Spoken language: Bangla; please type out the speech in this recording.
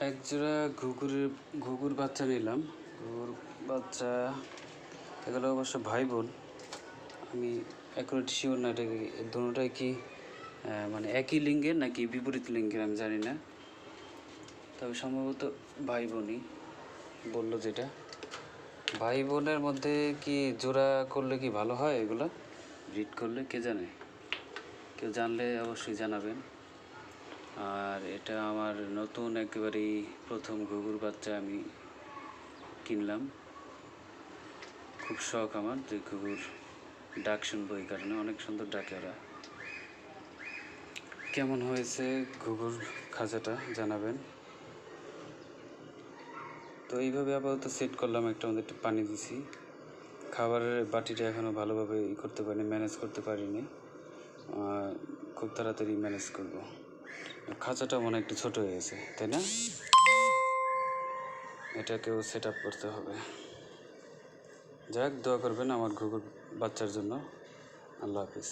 এক জোড়া ঘুঘুর বাচ্চা নিলাম। ঘুঘুর বাচ্চা এগুলো অবশ্য ভাই বোন। আমি অ্যাকুরেট শিওর না এটা দুটোটাই কি মানে একই লিঙ্গের নাকি বিপরীত লিঙ্গের আমি জানি না, তবে সম্ভবত ভাই বোনই বললো। যেটা ভাই বোনের মধ্যে কি জোড়া করলে কি ভালো হয়, এগুলো ব্রিড করলে কে জানে, কেউ জানলে অবশ্যই জানাবেন। আর এটা আমার নতুন একেবারেই প্রথম ঘুঘুর বাচ্চা আমি কিনলাম। খুব শখ আমার যে ঘুঘুর ডাক শুনবো, এই কারণে অনেক সুন্দর ডাকে ওরা। কেমন হয়েছে ঘুঘুর খাঁচাটা জানাবেন। তো এইভাবে আপাতত সেট করলাম, একটা মধ্যে একটু পানি দিছি। খাবারের বাটিটা এখনও ভালোভাবে করতে পারিনি, ম্যানেজ করতে পারিনি। খুব তাড়াতাড়ি ম্যানেজ করব। খাঁচাটা মনে একটু ছোট হয়ে গেছে, তাই না? এটাকেও সেট আপ করতে হবে। যাক, দোয়া করবেন আমার ঘুঘুর বাচ্চার জন্য। আল্লাহ হাফিজ।